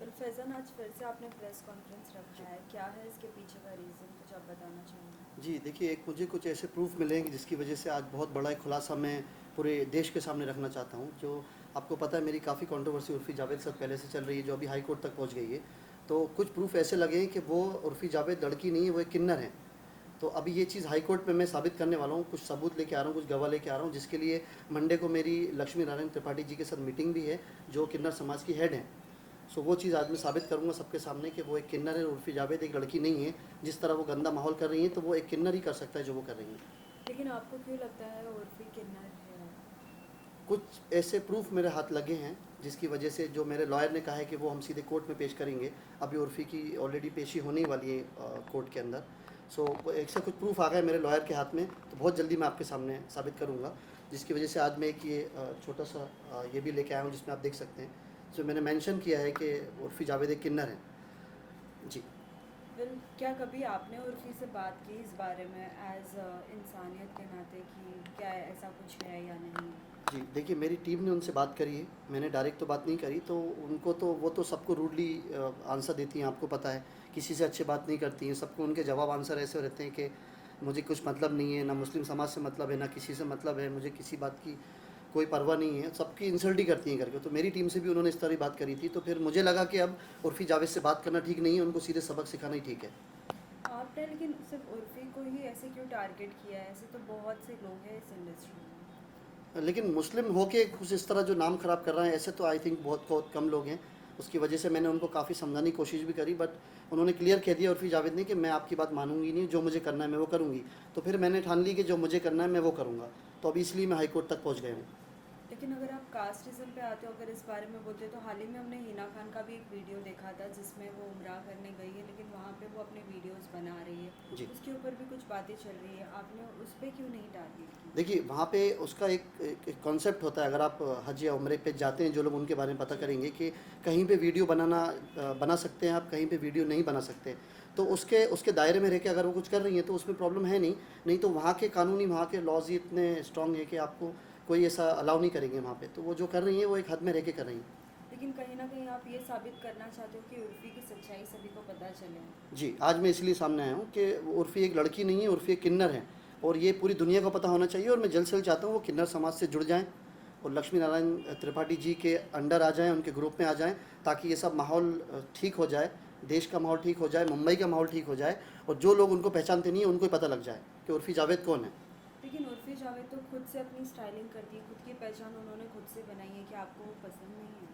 और फैज़ान, आज फिर से आपने प्रेस कॉन्फ्रेंस रखा है, क्या है इसके पीछे का रीज़न, कुछ आप बताना चाहेंगे? जी, देखिए एक मुझे कुछ ऐसे प्रूफ़ मिले हैं कि जिसकी वजह से आज बहुत बड़ा एक खुलासा मैं पूरे देश के सामने रखना चाहता हूँ। जो आपको पता है मेरी काफ़ी कंट्रोवर्सी उर्फ़ी जावेद के साथ पहले से चल रही है, जो अभी हाई कोर्ट तक पहुँच गई है। तो कुछ प्रूफ़ ऐसे लगे हैं कि वो उर्फ़ी जावेद लड़की नहीं है, वो एक किन्नर है। तो अभी ये चीज़ हाई कोर्ट में मैं साबित करने वाला हूँ, कुछ सबूत लेके आ रहा हूँ, कुछ गवाह लेके आ रहा हूँ, जिसके लिए मंडे को मेरी लक्ष्मी नारायण त्रिपाठी जी के साथ मीटिंग भी है, जो किन्नर समाज की हेड हैं। सो वो चीज़ आज मैं साबित करूँगा सबके सामने कि वो एक किन्नर है, उर्फ़ी जावेद एक लड़की नहीं है। जिस तरह वो गंदा माहौल कर रही हैं, तो वो एक किन्नर ही कर सकता है जो वो कर रही हैं। लेकिन आपको क्यों लगता है उर्फ़ी किन्नर है? कुछ ऐसे प्रूफ मेरे हाथ लगे हैं जिसकी वजह से, जो मेरे लॉयर ने कहा है कि वो हम सीधे कोर्ट में पेश करेंगे। अभी उर्फ़ी की ऑलरेडी पेशी होने ही वाली है कोर्ट के अंदर। सो एक से कुछ प्रूफ आ गए मेरे लॉयर के हाथ में, तो बहुत जल्दी मैं आपके सामने साबित करूंगा। जिसकी वजह से आज मैं एक ये छोटा सा ये भी लेके आया हूँ, जिसमें आप देख सकते हैं। सो मैंने मेंशन किया है कि उर्फ़ी जावेद एक किन्नर है। जी। वेल, क्या कभी आपने उर्फ़ी से बात की इस बारे में एज़ इंसानियत के नाते कि क्या ऐसा कुछ है या नहीं? जी, देखिए मेरी टीम ने उनसे बात करी है, मैंने डायरेक्ट तो बात नहीं करी। तो उनको तो वो तो सबको रूडली आंसर देती हैं, आपको पता है, किसी से अच्छे बात नहीं करती हैं। सबको उनके जवाब आंसर ऐसे रहते हैं कि मुझे कुछ मतलब नहीं है, ना मुस्लिम समाज से मतलब है, ना किसी से मतलब है, मुझे किसी बात की कोई परवाह नहीं है, सबकी इंसल्ट ही करती हैं करके। तो मेरी टीम से भी उन्होंने इस तरह ही बात करी थी। तो फिर मुझे लगा कि अब उर्फ़ी जावेद से बात करना ठीक नहीं है, उनको सीधे सबक सिखाना ही ठीक है। आपने लेकिन सिर्फ उर्फ़ी को ही ऐसे क्यों टारगेट किया है? ऐसे तो बहुत से लोग हैं इस इंडस्ट्री में। लेकिन मुस्लिम होके कुछ इस तरह जो नाम ख़राब कर रहे हैं, ऐसे तो आई थिंक बहुत बहुत कम लोग हैं। उसकी वजह से मैंने उनको काफ़ी समझाने की कोशिश भी करी, बट उन्होंने क्लियर कह दिया उर्फ़ी जावेद ने कि मैं आपकी बात मानूंगी नहीं, जो मुझे करना है मैं वो करूँगी। तो फिर मैंने ठान ली कि जो मुझे करना है मैं वो करूँगा। तो अभी इसलिए मैं हाई कोर्ट तक पहुँच गया हूँ। लेकिन अगर आप कास्टिज़्म पे आते हो, अगर इस बारे में बोलते हो, तो हाल ही में हमने हिना खान का भी एक वीडियो देखा था जिसमें वो उम्रा करने गई है, लेकिन वहाँ पे वो अपने वीडियोस बना रही है, जी, उसके ऊपर भी कुछ बातें चल रही है, आपने उस पर क्यों नहीं टारगेट की? देखिए वहाँ पे उसका एक कॉन्सेप्ट होता है। अगर आप हज या उम्रे पे जाते हैं, जो लोग उनके बारे में पता जी। करेंगे कि कहीं पे वीडियो बना सकते हैं आप, कहीं पे वीडियो नहीं बना सकते। तो उसके उसके दायरे में रह के अगर वो कुछ कर रही हैं तो उसमें प्रॉब्लम है नहीं। नहीं तो वहाँ के कानूनी, वहाँ के लॉज ही इतने स्ट्रॉन्ग है कि आपको कोई ऐसा अलाउ नहीं करेंगे वहाँ पे। तो वो जो कर रही हैं वो एक हद में रह के कर रही हैं। लेकिन कहीं ना कहीं आप ये साबित करना चाहते हो कि उर्फ़ी की सच्चाई सभी को पता चले। जी, आज मैं इसलिए सामने आया हूँ कि उर्फ़ी एक लड़की नहीं है, उर्फ़ी एक किन्नर है। और ये पूरी दुनिया को पता होना चाहिए। और मैं जल्द से जल्द चाहता हूँ वो किन्नर समाज से जुड़ जाएँ और लक्ष्मी नारायण त्रिपाठी जी के अंडर आ जाएँ, उनके ग्रुप में आ जाएँ, ताकि ये सब माहौल ठीक हो जाए, देश का माहौल ठीक हो जाए, मुंबई का माहौल ठीक हो जाए। और जो लोग उनको पहचानते नहीं हैं, उनको ही पता लग जाए कि उर्फ़ी जावेद कौन है। लेकिन उर्फ़ी जावेद तो खुद से अपनी स्टाइलिंग करती है, खुद की पहचान उन्होंने खुद से बनाई है, कि आपको वो पसंद नहीं है?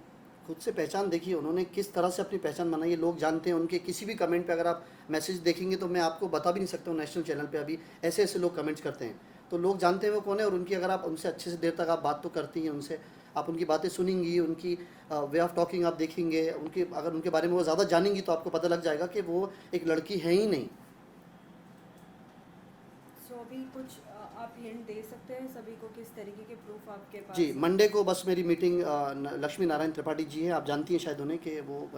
खुद से पहचान देखिए उन्होंने किस तरह से अपनी पहचान बनाई है, लोग जानते हैं। उनके किसी भी कमेंट पे अगर आप मैसेज देखेंगे तो मैं आपको बता भी नहीं सकता हूँ, नेशनल चैनल पे अभी ऐसे ऐसे लोग कमेंट्स करते हैं। तो लोग जानते हैं वो कौन है। और उनकी अगर आप उनसे अच्छे से देर तक आप बात तो करती हैं उनसे, आप उनकी बातें सुनेंगी, उनकी वे ऑफ टॉकिंग आप देखेंगे, उनके अगर उनके बारे में वो ज़्यादा जानेंगी तो आपको पता लग जाएगा कि वो एक लड़की है ही नहीं। सो अभी कुछ आप हिंट दे सकते हैं सभी को, किस तरीके के प्रूफ आपके जी, पास है? मंडे को बस मेरी मीटिंग लक्ष्मी नारायण त्रिपाठी जी हैं, आप जानती हैं शायद उन्हें, कि वो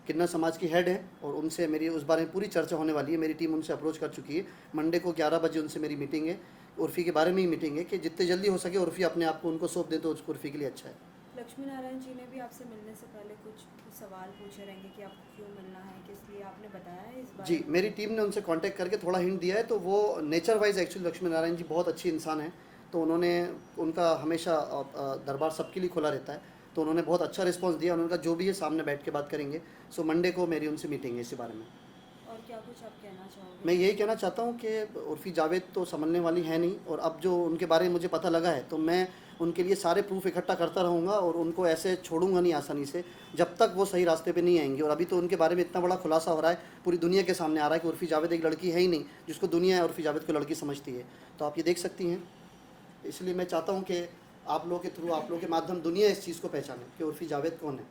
किन्नर समाज की हेड हैं। और उनसे मेरी उस बारे में पूरी चर्चा होने वाली है। मेरी टीम उनसे अप्रोच कर चुकी है। मंडे को 11 बजे उनसे मेरी मीटिंग है। उर्फ़ी के बारे में ही मीटिंग है कि जितने जल्दी हो सके उर्फ़ी अपने आप को उनको सौंप दे तो उर्फ़ी के लिए अच्छा है। लक्ष्मी नारायण जी ने भी आपसे मिलने से पहले कुछ सवाल पूछे रहेंगे कि आपको क्यों मिलना है, किस लिए, आपने बताया है इस बारे जी, में? मेरी टीम ने उनसे कांटेक्ट करके थोड़ा हिंट दिया है। तो वो nature wise actually Lakshmi Narayan ji बहुत अच्छी इंसान हैं। तो उन्होंने, उनका हमेशा दरबार सबके लिए खुला रहता है। तो उन्होंने बहुत अच्छा रिस्पॉन्स दिया। उन्होंने कहा जो भी है सामने बैठ के बात करेंगे। सो मंडे को मेरी उनसे मीटिंग है इसी बारे में। और क्या कुछ आप कहना मैं चाहोगे? यही कहना चाहता हूँ कि उर्फ़ी जावेद तो संभलने वाली है नहीं। और अब जो उनके बारे में मुझे पता लगा है, तो मैं उनके लिए सारे प्रूफ इकट्ठा करता रहूँगा और उनको ऐसे छोड़ूंगा नहीं आसानी से, जब तक वो सही रास्ते पे नहीं आएंगे। और अभी तो उनके बारे में इतना बड़ा खुलासा हो रहा है, पूरी दुनिया के सामने आ रहा है कि उर्फ़ी जावेद एक लड़की है ही नहीं, जिसको दुनिया उर्फ़ी जावेद को लड़की समझती है। तो आप ये देख सकती हैं। इसलिए मैं चाहता हूँ कि आप लोगों के थ्रू, आप लोगों के माध्यम दुनिया इस चीज़ को पहचाने कि उर्फ़ी जावेद कौन है।